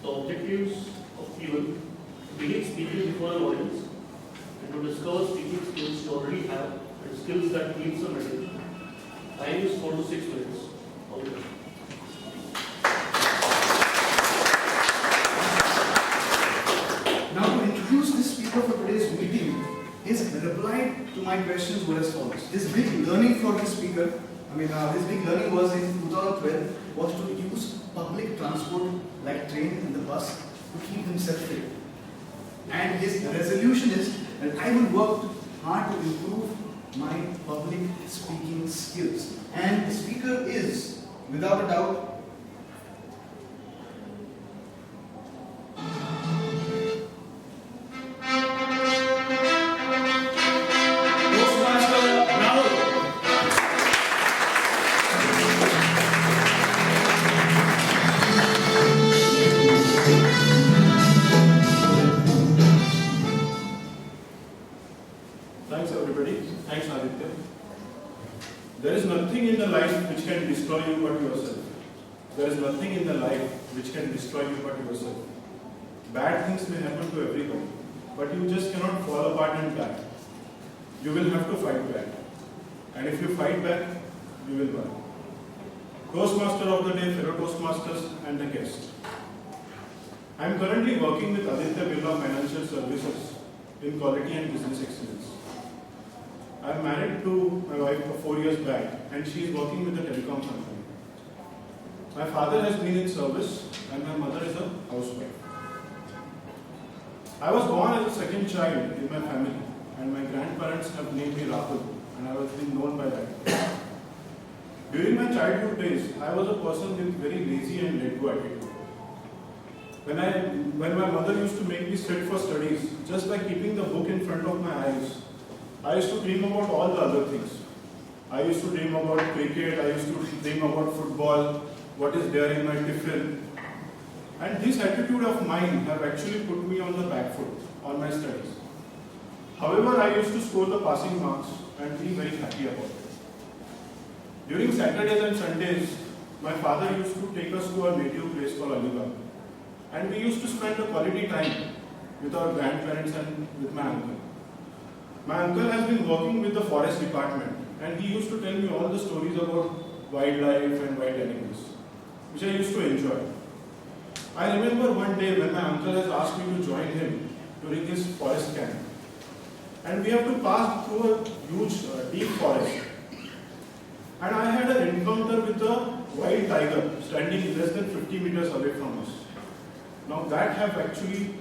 the objectives of people to begin speaking before an audience and to discover speaking skills you already have and skills that need some attention. Time is 4 to 6 minutes. All the best. Now to introduce the speaker for today's meeting, his reply to my questions were as follows. His big learning for the speaker, his big learning was in 2012 was to use public transport like train and the bus to keep himself fit. And his resolution is that I will work hard to improve my public speaking skills. And the speaker is, without a doubt, Thanks everybody. Thanks Aditya. There is nothing in the life which can destroy you but yourself. There is nothing in the life which can destroy you but yourself. Bad things may happen to everybody, but you just cannot fall apart and die. You will have to fight back. And if you fight back, you will win. Toastmaster of the day, fellow Toastmasters and the guest. I am currently working with Aditya Birla Financial Services in quality and business excellence. I am married to my wife for 4 years back and she is working with a telecom company. My father has been in service and my mother is a housewife. I was born as a second child in my family and my grandparents have named me Rahul and I was being known by that. During my childhood days, I was a person with very lazy and let-go attitude. When my mother used to make me sit for studies, just by keeping the book in front of my eyes, I used to dream about all the other things. I used to dream about cricket, I used to dream about football, what is there in my tiffin. And this attitude of mine have actually put me on the back foot on my studies. However, I used to score the passing marks and be very happy about it. During Saturdays and Sundays, my father used to take us to our native place called Alibag. And we used to spend a quality time with our grandparents and with my uncle. My uncle has been working with the forest department and he used to tell me all the stories about wildlife and wild animals, which I used to enjoy. I remember one day when my uncle has asked me to join him during his forest camp. And we have to pass through a huge, deep forest. And I had an encounter with a wild tiger standing less than 50 meters away from us. Now that have actually,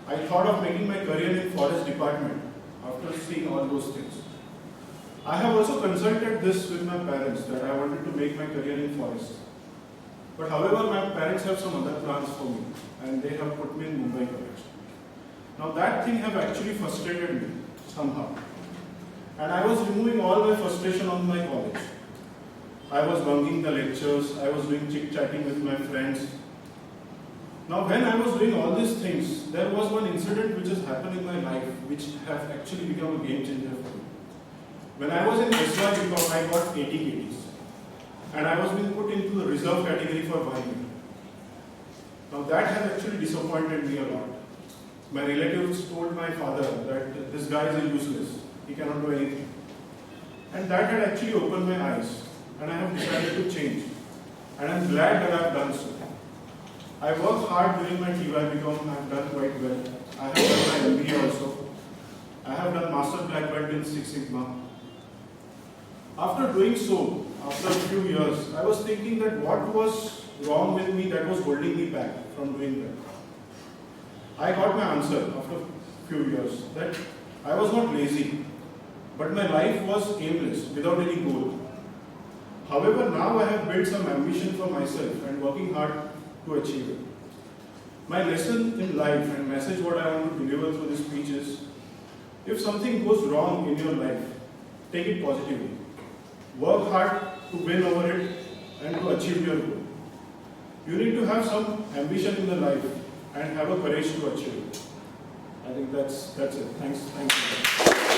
I thought of making my career in forest department after seeing all those things. I have also consulted this with my parents that I wanted to make my career in forest. But however, my parents have some other plans for me and they have put me in Bombay College. Now that thing have actually frustrated me somehow. And I was removing all my frustration on my college. I was bunking the lectures, I was doing chit-chatting with my friends. Now when I was doing all these things, there was one incident which has happened in my life which have actually become a game changer for me. When I was in SY, I got 80 kgs and I was being put into the reserve category for 1 year. Now that has actually disappointed me a lot. My relatives told my father that this guy is useless, he cannot do anything. And that had actually opened my eyes and I have decided to change. And I am glad that I have done so. I worked hard during my TY BCom, I have done quite well. I have done my MBA also. I have done Master Black Belt in Six Sigma. After doing so, after a few years, I was thinking that what was wrong with me that was holding me back from doing that. I got my answer after a few years that I was not lazy, but my life was aimless, without any goal. However, now I have built some ambition for myself and working hard to achieve it. My lesson in life and message what I want to deliver through this speech is, if something goes wrong in your life, take it positively. Work hard to win over it and to achieve your goal. You need to have some ambition in the life and have a courage to achieve it. I think that's it. Thanks.